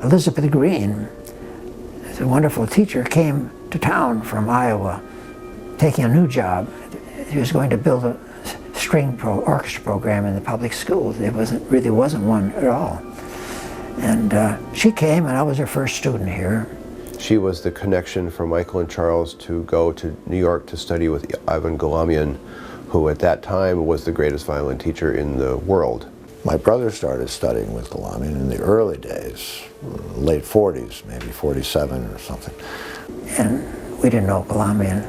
Elizabeth Green, a wonderful teacher, came to town from Iowa, taking a new job. He was going to build a orchestra program in the public schools. There really wasn't one at all. And she came, and I was her first student here. She was the connection for Michael and Charles to go to New York to study with Ivan Galamian, who at that time was the greatest violin teacher in the world. My brother started studying with Galamian in the early days, late 40s, maybe 47 or something. And we didn't know Galamian,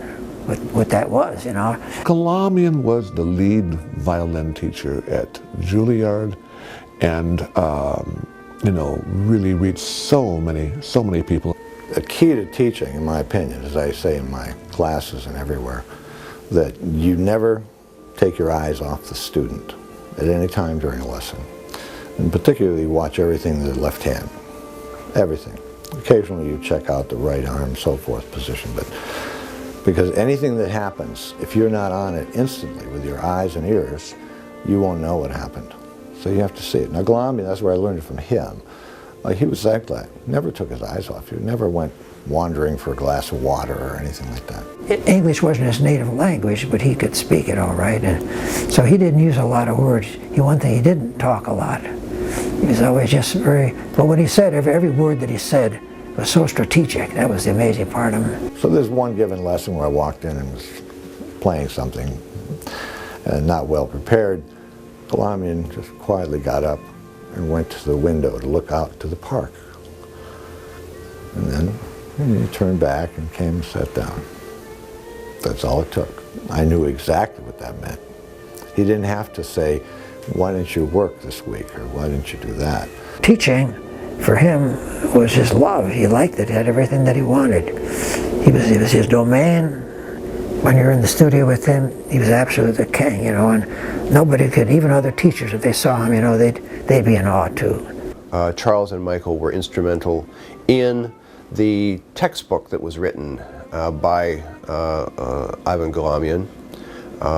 what that was, you know. Galamian was the lead violin teacher at Juilliard, and you know, really reached so many people. The key to teaching, in my opinion, as I say in my classes and everywhere, that you never take your eyes off the student at any time during a lesson. And particularly watch everything to the left hand, everything. Occasionally you check out the right arm, so forth position, but because anything that happens, if you're not on it instantly with your eyes and ears, you won't know what happened. So you have to see it. Now Galamian, that's where I learned it from him. He was that glad. Never took his eyes off you. Never went wandering for a glass of water or anything like that. English wasn't his native language, but he could speak it all right. And so he didn't use a lot of words. One thing, he didn't talk a lot. He was always just but when he said, every word that he said was so strategic. That was the amazing part of him. So there's one given lesson where I walked in and was playing something and not well prepared. Galamian just quietly got up and went to the window to look out to the park. And then he turned back and came and sat down. That's all it took. I knew exactly what that meant. He didn't have to say, why didn't you work this week, or why didn't you do that? Teaching, for him, was his love. He liked it, had everything that he wanted. It was his domain. When you're in the studio with him, he was absolutely the king, you know, and nobody could, even other teachers, if they saw him, you know, they'd be in awe too. Charles and Michael were instrumental in the textbook that was written by Ivan Galamian,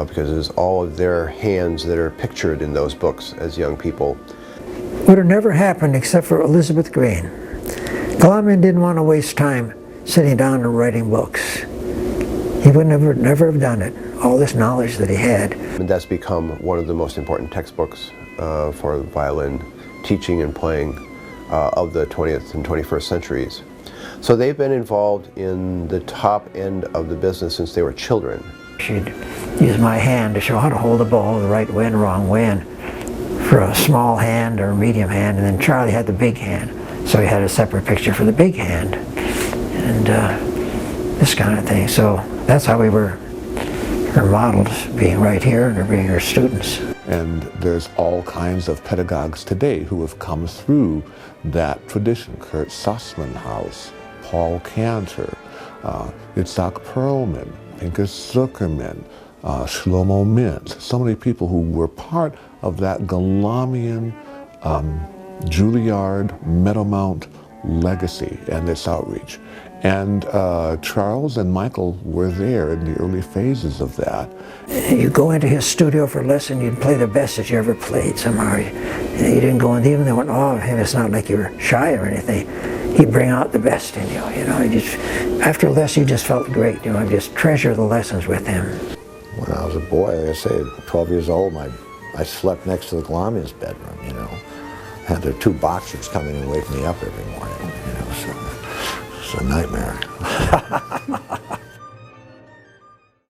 because it's all of their hands that are pictured in those books as young people. Would have never happened except for Elizabeth Green. Galamian didn't want to waste time sitting down and writing books. He would never have done it, all this knowledge that he had. And that's become one of the most important textbooks for violin teaching and playing of the 20th and 21st centuries. So they've been involved in the top end of the business since they were children. She'd use my hand to show how to hold the bow the right way and wrong way, and for a small hand or a medium hand, and then Charlie had the big hand, so he had a separate picture for the big hand, and this kind of thing. So that's how we were her models, being right here and being her students. And there's all kinds of pedagogues today who have come through that tradition. Kurt Sussman, Paul Cantor, Itzhak Perlman, Pinchas Zuckerman, Shlomo Mintz, so many people who were part of that Galamian, Juilliard, Meadowmount legacy and its outreach. And Charles and Michael were there in the early phases of that. You go into his studio for a lesson, you'd play the best that you ever played somehow. You didn't go in, even they went, oh, it's not like you were shy or anything. He'd bring out the best in you, you know. After a lesson, you just felt great, you know, just treasure the lessons with him. When I was a boy, like I say, 12 years old, I slept next to the Galamian's bedroom, you know. Had their two boxers come in and wake me up every morning, you know, so it's a nightmare.